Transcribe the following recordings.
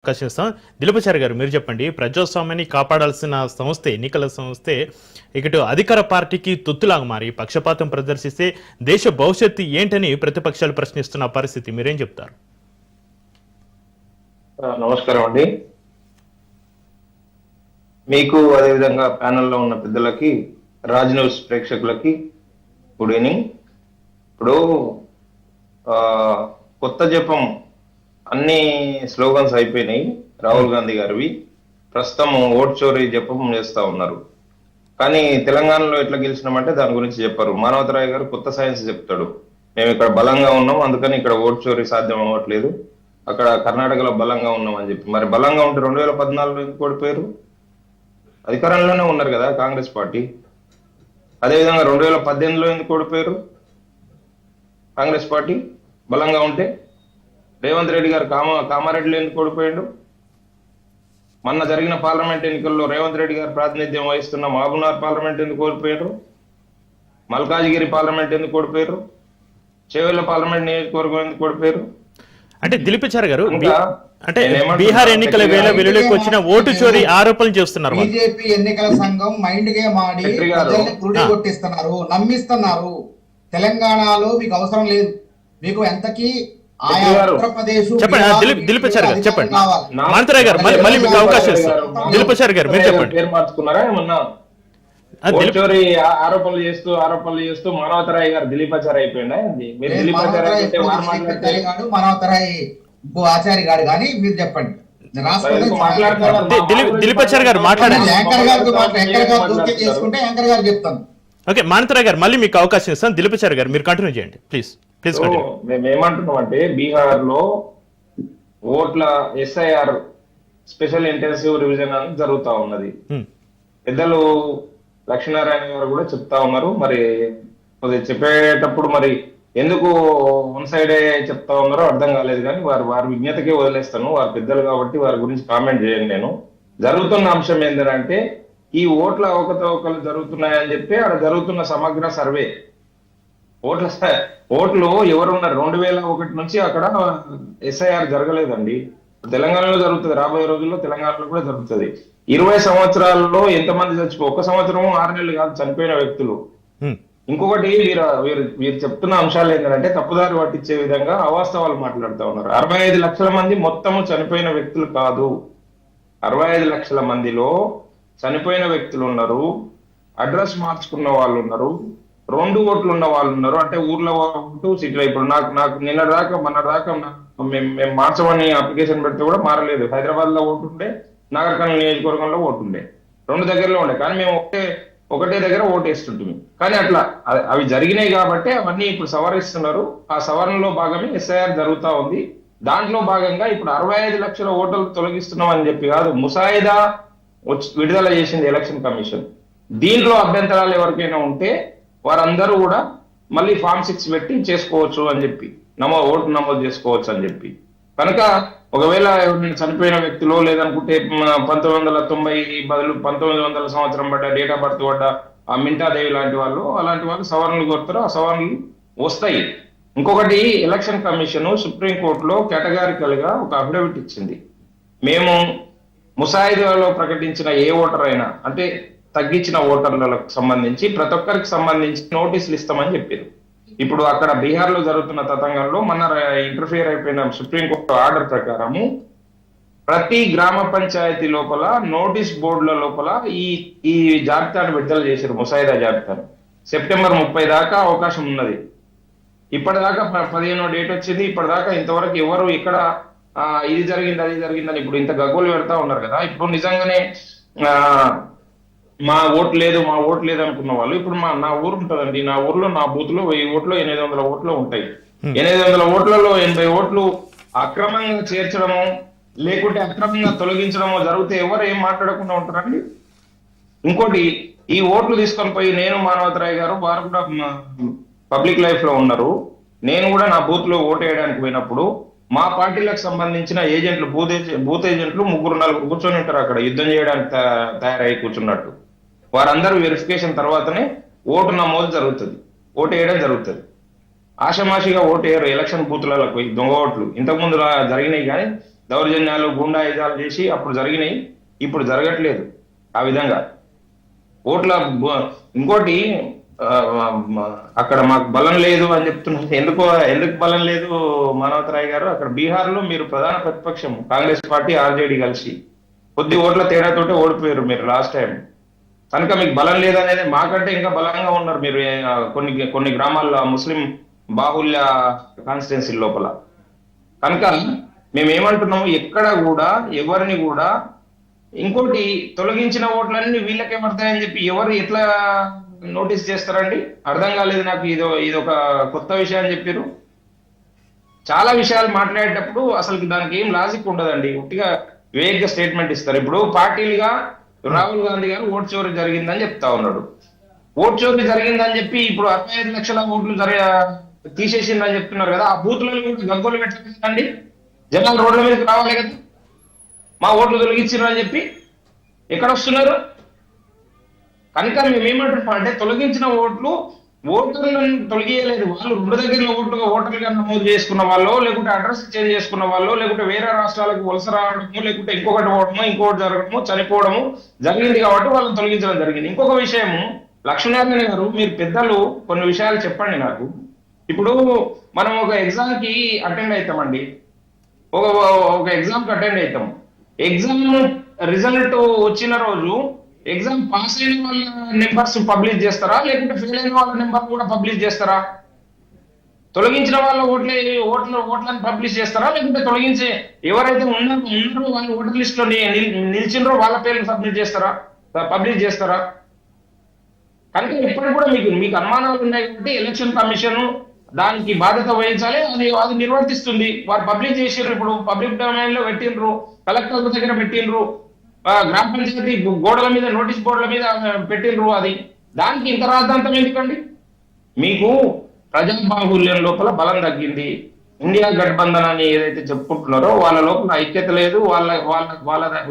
అవకాశం. దిలీపాచారి గారు మీరు చెప్పండి, ప్రజాస్వామ్యాన్ని కాపాడాల్సిన సంస్థే ఎన్నికల సంస్థే ఇకటు అధికార పార్టీకి తొత్తులాగా మారి పక్షపాతం ప్రదర్శిస్తే దేశ భవిష్యత్తు ఏంటని ప్రతిపక్షాలు ప్రశ్నిస్తున్న పరిస్థితి, మీరేం చెప్తారు? నమస్కారం అండి. మీకు అదేవిధంగా ప్యానెల్లో ఉన్న పెద్దలకి, రాజ్ న్యూస్ ప్రేక్షకులకి గుడ్ ఈవినింగ్. ఇప్పుడు కొత్త జపం అన్ని స్లోగన్స్ అయిపోయినాయి రాహుల్ గాంధీ గారివి. ప్రస్తుతం ఓట్ చోరీ జపం చేస్తా ఉన్నారు. కానీ తెలంగాణలో ఎట్లా గెలిచినామంటే దాని గురించి చెప్పారు. మానవతరాయ్ గారు కొత్త సైన్స్ చెప్తాడు. మేము ఇక్కడ బలంగా ఉన్నాం, అందుకని ఇక్కడ ఓట్ చోరీ సాధ్యం అవ్వట్లేదు, అక్కడ కర్ణాటకలో బలంగా ఉన్నాం అని చెప్పి. మరి బలంగా ఉంటే 2014లో ఎందుకు ఓడిపోయారు? అధికారంలోనే ఉన్నారు కదా కాంగ్రెస్ పార్టీ. అదేవిధంగా 2018లో ఎందుకు ఓడిపోయారు కాంగ్రెస్ పార్టీ బలంగా ఉంటే? రేవంత్ రెడ్డి గారు కామారెడ్డిలో ఎందుకు ఓడిపోయాడు? మొన్న జరిగిన పార్లమెంట్ ఎన్నికల్లో రేవంత్ రెడ్డి గారు ప్రాతినిధ్యం వహిస్తున్న మహబూబ్నగర్ పార్లమెంట్ ఎందుకు ఓడిపోయారు? మల్కాజిగిరి పార్లమెంట్ ఎందుకు ఓడిపోయారు? చేవెళ్ల పార్లమెంట్ నియోజకవర్గం ఎందుకు ఓడిపోయారు? అంటే దిలీపాచారి గారు, అంటే బీహార్ ఎన్నికల వేళ వెలుగులోకి వచ్చిన ఓటు చోరీ ఆరోపణలు చేస్తున్నారు. బీజేపీ ఎన్నికల సంఘం మైండ్ గేమ్ ఆడి ప్రజల్ని పురుడి కొట్టిస్తున్నారు, నమ్మిస్తున్నారు. తెలంగాణలో మీకు అవసరం లేదు, మీకు ఎంతకీ చెప్పండి దిలీపాచారి గారు, చెప్పండి. మానవతరాయ్ గారు మళ్ళీ మీకు అవకాశం ఇస్తారు. దిలీపాచారి గారు మీరు చెప్పండి. పేరు మార్చుకున్నారా ఏమన్నా? చోరీ ఆరోపణలు చేస్తూ మానవతరాయ్ గారు దిలీపాచారి అయిపోయిందా? మీరు మానవతరాయ్ ఆచార్య గారు కానీ మీరు చెప్పండి. దిలీపాచారి గారు మాట్లాడండి. యాంకర్ గారితో చేసుకుంటే యాంకర్ గారు చెప్తాను. ఓకే, మానవతరాయ్ గారు మళ్ళీ మీకు అవకాశం ఇస్తాను. దిలీపాచారి గారు మీరు కంటిన్యూ చేయండి ప్లీజ్. మేము ఏమంటున్నాం అంటే, బీహార్ లో ఓట్ల ఎస్ఐఆర్ స్పెషల్ ఇంటెన్సివ్ రివిజన్ అని జరుగుతా ఉన్నది. పెద్దలు లక్ష్మీనారాయణ గారు కూడా చెప్తా ఉన్నారు. మరి చెప్పేటప్పుడు మరి ఎందుకు వన్ సైడే చెప్తా ఉన్నారో అర్థం కాలేదు. కానీ వారి విజ్ఞతకే వదిలేస్తాను, వారి పెద్దలు కాబట్టి వారి గురించి కామెంట్ చేయను నేను. జరుగుతున్న అంశం ఏంటంటే, ఈ ఓట్ల అవకతవకలు జరుగుతున్నాయని చెప్పి అక్కడ జరుగుతున్న సమగ్ర సర్వే. ఓట్లు ఎవరున్నారు 2001 నుంచి అక్కడ ఎస్ఐఆర్ జరగలేదండి. తెలంగాణలో జరుగుతుంది, రాబోయే రోజుల్లో తెలంగాణలో కూడా జరుగుతుంది. 20 సంవత్సరాల్లో ఎంతమంది ఒక్క సంవత్సరం 6 నెలలు కాదు చనిపోయిన వ్యక్తులు. ఇంకొకటి వీరు చెప్తున్న అంశాలు ఏంటంటే, తప్పుదారి పట్టించే విధంగా అవాస్తవాలు మాట్లాడుతూ ఉన్నారు. 65 లక్షల మంది మొత్తము చనిపోయిన వ్యక్తులు కాదు. 65 లక్షల మందిలో చనిపోయిన వ్యక్తులు ఉన్నారు, అడ్రస్ మార్చుకున్న వాళ్ళు ఉన్నారు, 2 ఓట్లు ఉన్న వాళ్ళు ఉన్నారు. అంటే ఊర్లో ఓటు, సిటీలో. ఇప్పుడు నాకు మొన్నటిదాకా మేము మార్చమని అప్లికేషన్ పెడితే కూడా మారలేదు. హైదరాబాద్ లో ఓటు ఉండే, నాగర్కర్నూలు నియోజకవర్గంలో ఓటు ఉండే, 2 దగ్గరలో ఉండే. కానీ మేము ఒకటే దగ్గర ఓటు వేస్తుంటుంది. కానీ అట్లా అవి జరిగినాయి కాబట్టి అవన్నీ ఇప్పుడు సవరిస్తున్నారు. ఆ సవరణలో భాగమే ఎస్ఐఆర్ జరుగుతూ ఉంది. దాంట్లో భాగంగా ఇప్పుడు 65 లక్షల ఓటర్లు తొలగిస్తున్నాం అని చెప్పి కాదు, ముసాయిదా విడుదల చేసింది ఎలక్షన్ కమిషన్. దీంట్లో అభ్యంతరాలు ఎవరికైనా ఉంటే వారందరూ కూడా మళ్ళీ ఫామ్ 6 పెట్టి చేసుకోవచ్చు అని చెప్పి, ఓటు నమోదు చేసుకోవచ్చు అని చెప్పి. కనుక ఒకవేళ చనిపోయిన వ్యక్తులు లేదనుకుంటే 1990 బదులు 1900 సంవత్సరం పడ్డ డేట్ ఆఫ్ బర్త్ పడ్డ ఆ మింటాదేవి అలాంటి వాళ్ళు సవరణలు కోరుతారు, ఆ సవరణలు వస్తాయి. ఇంకొకటి, ఎలక్షన్ కమిషన్ సుప్రీంకోర్టులో కేటగారికల్ గా ఒక అఫిడవిట్ ఇచ్చింది. మేము ముసాయిదాలో ప్రకటించిన ఏ ఓటర్ అయినా, అంటే తగ్గించిన ఓటర్లకు సంబంధించి ప్రతి ఒక్కరికి సంబంధించి నోటీసులు ఇస్తామని చెప్పారు. ఇప్పుడు అక్కడ బీహార్ లో జరుగుతున్న తతంగంలో మొన్న ఇంటర్ఫియర్ అయిపోయిన సుప్రీంకోర్టు ఆర్డర్ ప్రకారము ప్రతి గ్రామ పంచాయతీ లోపల నోటీస్ బోర్డుల లోపల ఈ జాబితాను విడుదల చేశారు. ముసాయిదా జాబితాను సెప్టెంబర్ 30 దాకా అవకాశం ఉన్నది. ఇప్పటిదాకా 15వ డేట్ వచ్చింది. ఇప్పటిదాకా ఇంతవరకు ఎవరు ఇక్కడ ఇది జరిగింది అది జరిగిందని ఇప్పుడు ఇంత గగ్గోలు పెడతా ఉన్నారు కదా. ఇప్పుడు నిజంగానే మా ఓటు లేదు అనుకున్న వాళ్ళు ఇప్పుడు నా ఊరు ఉంటుందండి, నా ఊర్లో నా బూత్ లో 1000 ఓట్లు 800 ఓట్లు ఉంటాయి. 800 ఓట్లలో 80 ఓట్లు అక్రమంగా చేర్చడమో లేకుంటే అక్రమంగా తొలగించడమో జరిగితే ఎవరు ఏం మాట్లాడకుండా ఉంటారండి. ఇంకోటి, ఈ ఓట్లు తీసుకొని పోయి నేను, మానవతరాయ్ గారు, వారు కూడా పబ్లిక్ లైఫ్ లో ఉన్నారు. నేను కూడా నా బూత్ లో ఓటు వేయడానికి పోయినప్పుడు మా పార్టీలకు సంబంధించిన ఏజెంట్లు, బూత్ ఏజెంట్లు 3-4 కూర్చొని ఉంటారు అక్కడ యుద్ధం చేయడానికి తయారై కూర్చున్నట్టు. వారందరూ వెరిఫికేషన్ తర్వాతనే ఓటు నమోదు జరుగుతుంది, ఓటు వేయడం జరుగుతుంది. ఆషమాషిగా ఓటు వేయరు ఎలక్షన్ బూత్లకు దొంగ ఓట్లు. ఇంతకుముందు జరిగినాయి కానీ దౌర్జన్యాలు గుండాయుధాలు చేసి అప్పుడు జరిగినాయి, ఇప్పుడు జరగట్లేదు ఆ విధంగా. ఓట్ల ఇంకోటి అక్కడ మాకు బలం లేదు అని చెప్తున్నారు. ఎందుకు బలం లేదు మానవతరాయ్ గారు? అక్కడ బీహార్ లో మీరు ప్రధాన ప్రతిపక్షం కాంగ్రెస్ పార్టీ ఆర్జేడీ కలిసి కొద్ది ఓట్ల తేడాతోటే ఓడిపోయారు మీరు లాస్ట్ టైం. కనుక మీకు బలం లేదనేది, మాకంటే ఇంకా బలంగా ఉన్నారు మీరు కొన్ని గ్రామాల్లో ముస్లిం బాహుల్య కాన్స్టిట్యున్సీ లోపల. కనుక మేము ఏమంటున్నాము, ఎక్కడ కూడా ఎవరిని కూడా ఇంకోటి తొలగించిన ఓట్లన్నీ వీళ్ళకేమర్థమని చెప్పి ఎవరు ఎట్లా నోటీస్ చేస్తారండి? అర్థం కాలేదు నాకు. ఇది ఒక కొత్త విషయం అని చెప్పారు. చాలా విషయాలు మాట్లాడేటప్పుడు అసలు దానికి ఏం లాజిక్ ఉండదండి, ఉట్టిగా వేగ్గా స్టేట్మెంట్ ఇస్తారు. ఇప్పుడు పార్టీలుగా రాహుల్ గాంధీ గారు ఓటు చోరీ జరిగిందని చెప్తా ఉన్నాడు. ఓటు చోరీ జరిగిందని చెప్పి ఇప్పుడు 65 లక్షల ఓట్లు తీసేసిందని చెప్తున్నారు కదా. ఆ బూత్లలో కూడా గగ్గోలు పెట్టండి, జనాలు రోడ్ల మీదకి రావాలి కదా. మా ఓట్లు తొలగించారు అని చెప్పి ఎక్కడ వస్తున్నారు? కనుక మేమేమంటున్నాం అంటే, తొలగించిన ఓటర్లను తొలగియలేదు. వాళ్ళు 2 దగ్గర ఓటర్లుగా నమోదు చేసుకున్న వాళ్ళు, లేకుంటే అడ్రస్ చేంజ్ చేసుకున్న వాళ్ళు, లేకుంటే వేరే రాష్ట్రాలకు వలస రావడము, లేకుంటే ఇంకొకటి పోవడము, ఇంకొకటి జరగడము, చనిపోవడము జరిగింది కాబట్టి వాళ్ళని తొలగించడం జరిగింది. ఇంకొక విషయము, లక్ష్మీనారాయణ గారు మీరు పెద్దలు కొన్ని విషయాలు చెప్పండి నాకు. ఇప్పుడు మనం ఒక ఎగ్జామ్ కి అటెండ్ అవుతామండి, ఒక ఎగ్జామ్ కి అటెండ్ అవుతాం. ఎగ్జామ్ రిజల్ట్ వచ్చిన రోజు ఎగ్జామ్ పాస్ అయిన వాళ్ళ నెంబర్స్ పబ్లిష్ చేస్తారా, లేకుంటే ఫెయిల్ అయిన వాళ్ళ నెంబర్ కూడా పబ్లిష్ చేస్తారా? తొలగించిన వాళ్ళ ఓట్లను పబ్లిష్ చేస్తారా, లేకుంటే తొలగించే ఎవరైతే ఉన్నారో వాళ్ళు ఓటర్ లిస్ట్ లో నిలిచినరో వాళ్ళ పేర్లు పబ్లిష్ చేస్తారా? కనుక ఇప్పుడు కూడా మీకు అనుమానాలు ఉన్నాయి కాబట్టి ఎలక్షన్ కమిషన్ దానికి బాధ్యత వహించాలి. అది నిర్వర్తిస్తుంది. వారు పబ్లిష్ చేసిండ్రు, ఇప్పుడు పబ్లిక్ డొమైన్ లో పెట్టిండ్రు, కలెక్టర్ దగ్గర పెట్టిండ్రు, గ్రామ పంచాయతీ గోడల మీద, నోటీస్ బోర్డుల మీద పెట్టిండ్రు. అది దానికి ఇంత రాద్ధాంతం ఎందుకండి? మీకు ప్రజా బాహుల్యం లోపల బలం తగ్గింది. ఇండియా గఠబంధన్ అని ఏదైతే చెప్పుకుంటున్నారో వాళ్ళ లోపల ఐక్యత లేదు,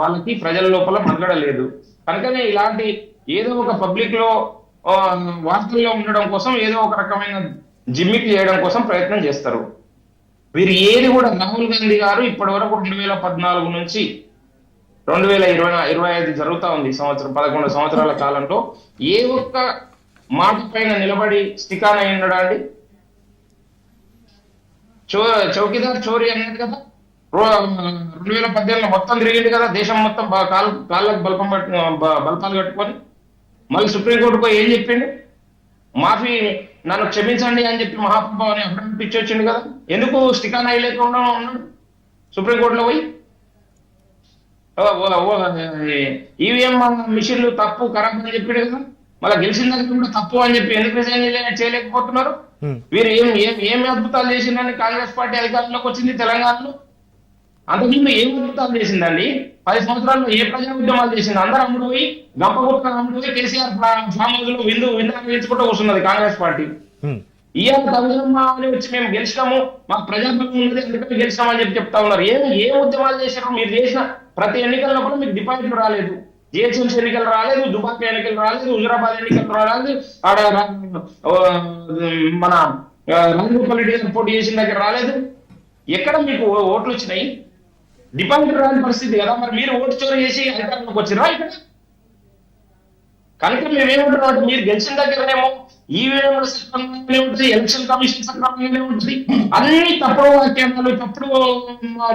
వాళ్ళకి ప్రజల లోపల మనుగడ లేదు. కనుకనే ఇలాంటి ఏదో ఒక పబ్లిక్ లో వార్తల్లో ఉండడం కోసం ఏదో ఒక రకమైన జిమ్మిక్ చేయడం కోసం ప్రయత్నం చేస్తారు. వీరు ఏది కూడా, రాహుల్ గాంధీ గారు ఇప్పటి వరకు 2014 నుంచి 2025 జరుగుతా ఉంది, 11 సంవత్సరాల కాలంలో ఏ ఒక్క మాట పైన నిలబడి స్టికాన్ అయి ఉన్నాడా అండి? చౌకీదార్ చోరీ అనేది కదా 2018లో మొత్తం తిరిగింది కదా, దేశం మొత్తం కాళ్ళకు బల్పాలు కట్టుకొని. మళ్ళీ సుప్రీంకోర్టు పోయి ఏం చెప్పిండు? మాఫీ, నన్ను క్షమించండి అని చెప్పి మహాప్రభు అని అఫిడవిట్ ఇచ్చొచ్చిండు కదా. ఎందుకు స్టికాన్ అయ్యలేకుండా ఉన్నాడు సుప్రీంకోర్టులో పోయి? ఈవీఎం మిషన్లు తప్పు, కరెక్ట్ అని చెప్పాడు కదా. మళ్ళీ గెలిచిన దగ్గర కూడా తప్పు అని చెప్పి ఎందుకు రిజైన్ చేయలేకపోతున్నారు? వీరు ఏం అద్భుతాలు చేసిందని కాంగ్రెస్ పార్టీ అధికారంలోకి వచ్చింది తెలంగాణలో? అంతకుముందు ఏం అద్భుతాలు చేసిందండి? 10 సంవత్సరాల్లో ఏ ప్రజా ఉద్యమాలు చేసింది? అందరూ అమ్ముడు పోయి, గంపగుట్ట అమ్ముడు పోయి, కేసీఆర్ ఫామ్ హౌస్ లో విందుకుంటూ కూర్చున్నది కాంగ్రెస్ పార్టీ. ఇవాళ తగుదమ్మా అని వచ్చి మేము గెలిచినాము, మాకు ప్రజాబలం ఉన్నది అందుకని గెలిచినామని చెప్పి చెప్తా ఉన్నారు. ఏ ఉద్యమాలు చేశారు? మీరు చేసిన ప్రతి ఎన్నికల్లో కూడా మీకు డిపాజిట్లు రాలేదు. జిహెచ్ఎంసీ ఎన్నికలు రాలేదు, దుబాక ఎన్నికలు రాలేదు, హుజురాబాద్ ఎన్నికలు రాలేదు, ఆడ మన రాజగోపాల్ రెడ్డి గారు పోటీ చేసిన దగ్గర రాలేదు. ఎక్కడ మీకు ఓట్లు వచ్చినాయి? డిపాజిట్ రాని పరిస్థితి కదా. మరి మీరు ఓటు చోరీ చేసి అధికారంలోకి వచ్చిరా ఇక్కడ? కనుక మేమేమంటున్నాం అంటే, మీరు గెలిచిన దగ్గరనేమో ఈవీఎంల సక్రమంగానే ఉంటుంది, ఎలక్షన్ కమిషన్ సక్రమంగానే ఉంటుంది, అన్ని తప్పుడు వాక్యాలు, తప్పుడు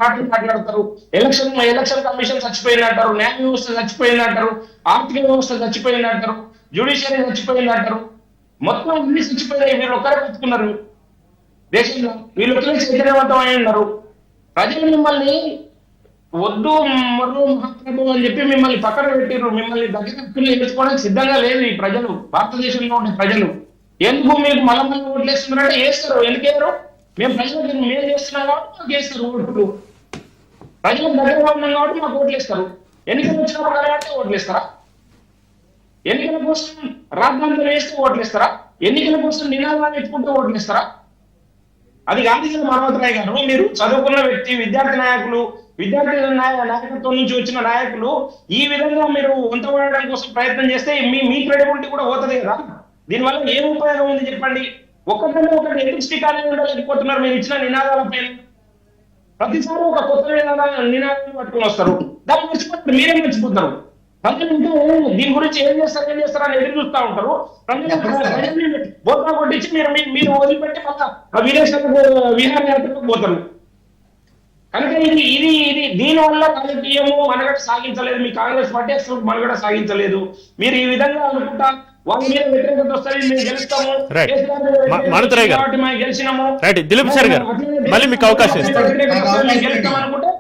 మాటలు మాట్లాడతారు. ఎలక్షన్ కమిషన్ చచ్చిపోయింది అంటారు, న్యాయ వ్యవస్థ చచ్చిపోయింది అంటారు, ఆర్థిక వ్యవస్థ చచ్చిపోయింది అంటారు, జ్యుడిషియరీ చచ్చిపోయింది అంటారు. మొత్తం అన్ని చచ్చిపోయినాయి. వీళ్ళు ఒక్కరే బతుకున్నారు దేశంలో, వీళ్ళు ఒక్కరే చైతన్యవంతమై ఉన్నారు. ప్రజలు మిమ్మల్ని వద్దు మరో మహాప్రభు అని చెప్పి మిమ్మల్ని పక్కన పెట్టిర్రు. మిమ్మల్ని దగ్గర ఎదుర్కోవడానికి సిద్ధంగా లేదు ఈ ప్రజలు, భారతదేశంలో ఉండే ప్రజలు. ఎందుకు మీకు మళ్ళీ ఓట్లు వేస్తున్నారంటే వేస్తారు. ఎందుకేరు? మేము ప్రజలకు మేము చేస్తున్నాం కాబట్టి మాకు వేస్తారు ఓట్లు. ప్రజలకు దగ్గరగా ఉన్నాం కాబట్టి మాకు ఓట్లు వేస్తారు. ఎన్నికలు వచ్చినప్పుడు అంటే ఓట్లు వేస్తారా? ఎన్నికల కోసం రాద్ధాంతం వేస్తే ఓట్లు వేస్తారా? ఎన్నికల కోసం నినాదాలు ఎత్తుకుంటే ఓట్లు వేస్తారా? అది కాదు కదా మానవతరాయ్ గారు. మీరు చదువుకున్న వ్యక్తి, విద్యార్థి నాయకత్వం నుంచి వచ్చిన నాయకులు ఈ విధంగా మీరు వంతపడడం కోసం ప్రయత్నం చేస్తే మీ క్రెడిబిలిటీ కూడా పోతుంది కదా. దీనివల్ల ఏం ఉపయోగం ఉంది చెప్పండి? ఒకటి ఎందుకు స్టికానే ఉండలేకపోతున్నారు మీరు ఇచ్చిన నినాదాల పైన? ప్రతిసారి ఒక కొత్త నినాదాన్ని పట్టుకుని వస్తారు. దాన్ని మర్చిపోతారు, మీరే మర్చిపోతారు. ప్రజలు ఇంకా దీని గురించి ఏం చేస్తారు అని ఎదురు చూస్తూ ఉంటారు. ప్రజల్ని బోధన కొట్టించి మీరు వదిలిపెట్టి మళ్ళీ విదేశాలకు విహారయాత్రకు పోతారు. కనుక ఇది దీని వల్ల రాజకీయము మనుగడ సాగించలేదు. మీ కాంగ్రెస్ పార్టీ అసలు మనుగడ సాగించలేదు. మీరు ఈ విధంగా అనుకుంటా వాళ్ళ మీద వ్యతిరేకత వస్తుంది, మేము గెలుస్తాము కాబట్టి మేము గెలిచినాము, దిలీప్ సార్ గారు మళ్ళీ మీకు అవకాశం ఇస్తాను. గెలుస్తాం అనుకుంటే